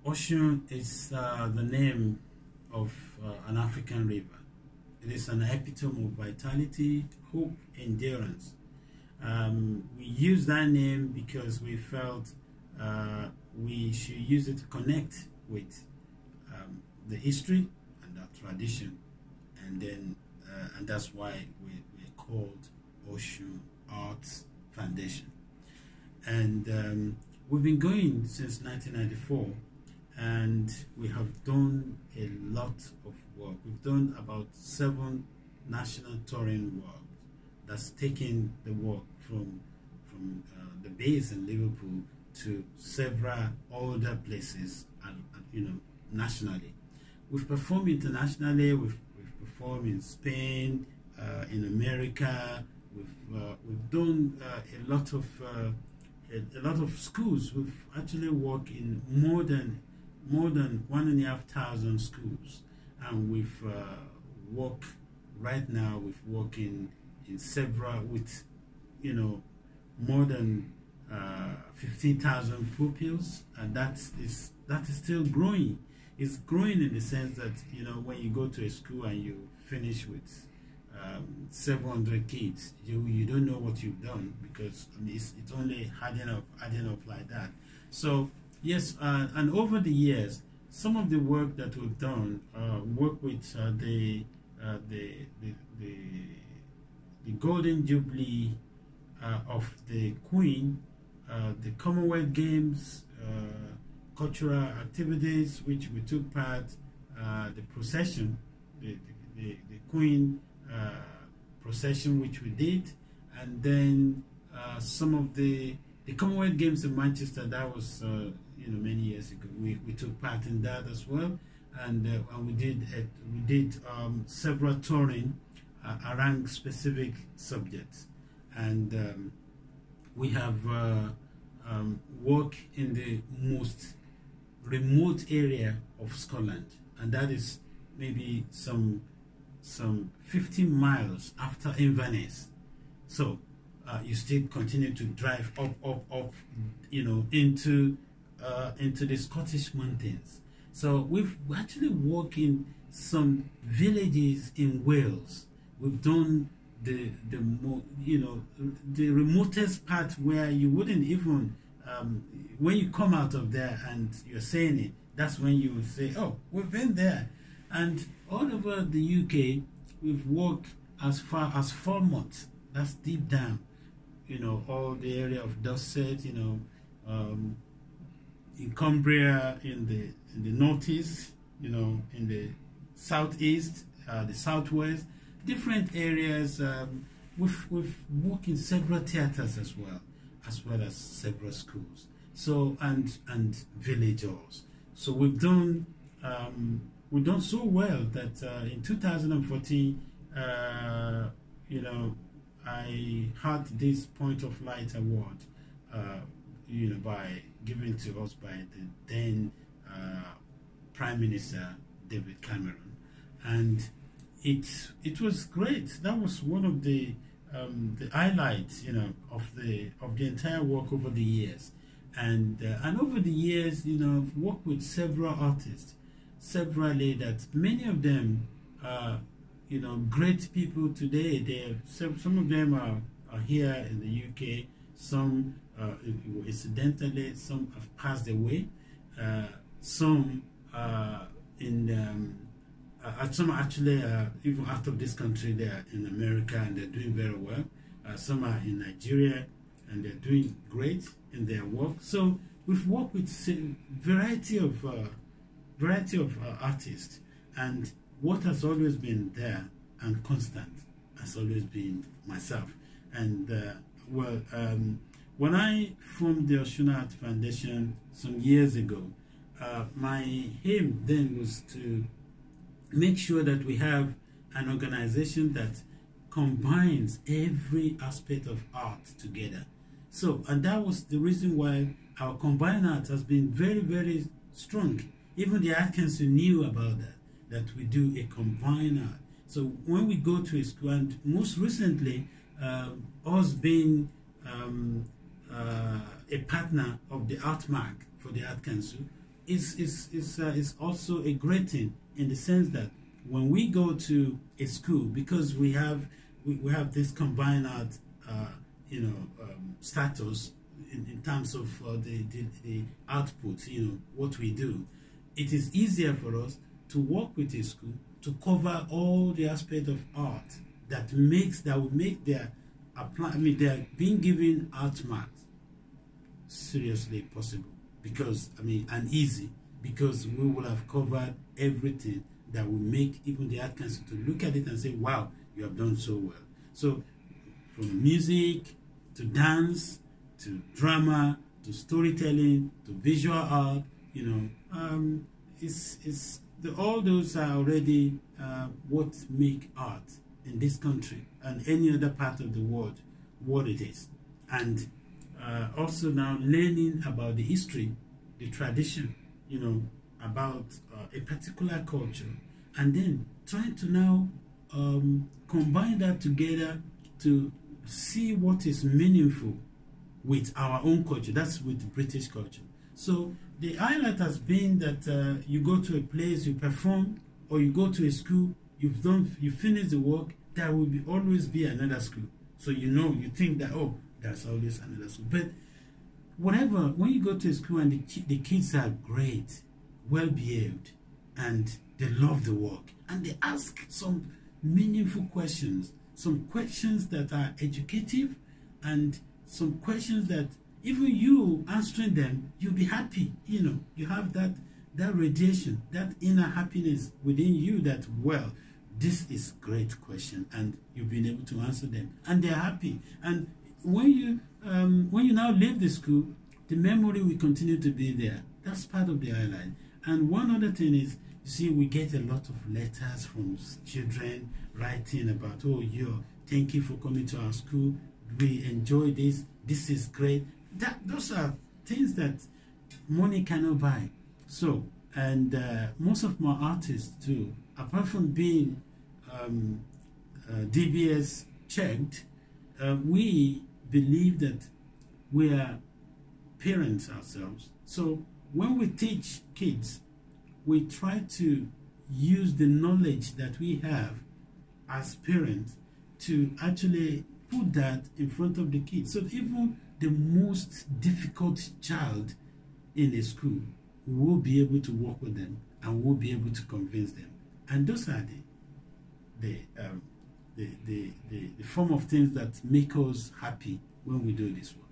Osun is the name of an African river. It is an epitome of vitality, hope, endurance. We use that name because we felt we should use it to connect with the history and our tradition, and then and that's why we're called Osun Arts Foundation. And we've been going since 1994, and we have done a lot of work. We've done about 7 national touring work that's taken the work from the base in Liverpool to several other places, and nationally. We've performed internationally. We've performed in Spain, in America. We've done a lot of schools. We've actually worked in more than 1,500 schools, and we've worked right now. We've worked in several with more than 15,000 pupils, and that is still growing. It's growing in the sense that when you go to a school and you finish with 700 kids, you don't know what you've done, because it's only adding up like that. So yes, and over the years, some of the work that we've done work with the Golden Jubilee of the Queen, the Commonwealth Games, cultural activities which we took part, the procession, the Queen procession which we did, and then some of the Commonwealth Games in Manchester. That was many years ago. We took part in that as well, and we did several touring around specific subjects, and we have worked in the most remote area of Scotland, and that is maybe some 15 miles after Inverness. So you still continue to drive up into the Scottish mountains. So we've actually worked in some villages in Wales. We've done the remotest part where you wouldn't even when you come out of there and you're saying it, that's when you would say, oh, we've been there. And all over the UK, we've walked as far as Falmouth. That's deep down, all the area of Dorset, in Cumbria, in the northeast, in the southeast, the southwest, different areas. We've worked in several theaters as well as several schools. So and village halls. So we've done so well that in 2014, I had this Point of Light award, by given to us by the then Prime Minister David Cameron, and it was great. That was one of the highlights, of the entire work over the years, and over the years, I've worked with several artists, severally, that many of them are, great people today. Some of them are here in the UK. Some incidentally, some have passed away. Some some actually even out of this country. They are in America and they're doing very well. Some are in Nigeria and they're doing great in their work. So we've worked with variety of artists, and what has always been there and constant has always been myself. And when I formed the Osun Arts Foundation some years ago, my aim then was to make sure that we have an organization that combines every aspect of art together. So, and that was the reason why our combined art has been very, very strong. Even the Art Council knew about that we do a combined art. So when we go to a school, and most recently, us being a partner of the Art Mark for the Art Council, is also a great thing in the sense that when we go to a school, because we have this combined art, status in terms of the output, what we do, it is easier for us to work with a school to cover all the aspect of art that will make their they're being given art marks seriously possible, because and easy, because we will have covered everything that will make even the art council to look at it and say, wow, you have done so well. So from music to dance to drama to storytelling to visual art, all those are already what make art in this country and any other part of the world what it is. And also now learning about the history, the tradition, about a particular culture, and then trying to now combine that together to see what is meaningful with our own culture. That's with the British culture. So the highlight has been that you go to a place, you perform, or you go to a school, you finish the work, there will always be another school. So you think that, oh, there's always another school. But whatever, when you go to a school and the kids are great, well behaved, and they love the work, and they ask some meaningful questions, some questions that are educative, and some questions that even you answering them, you'll be happy. You have that radiation, that inner happiness within you that, well, this is great question, and you've been able to answer them, and they're happy. And when you now leave the school, the memory will continue to be there. That's part of the highlight. And one other thing is, you see, we get a lot of letters from children writing about, oh, thank you for coming to our school. We enjoy this. This is great. Those are things that money cannot buy. So, and most of my artists too, apart from being DBS checked, we believe that we are parents ourselves. So when we teach kids, we try to use the knowledge that we have as parents to actually put that in front of the kids. So even the most difficult child in a school will be able to work with them and will be able to convince them. And those are the form of things that make us happy when we do this work.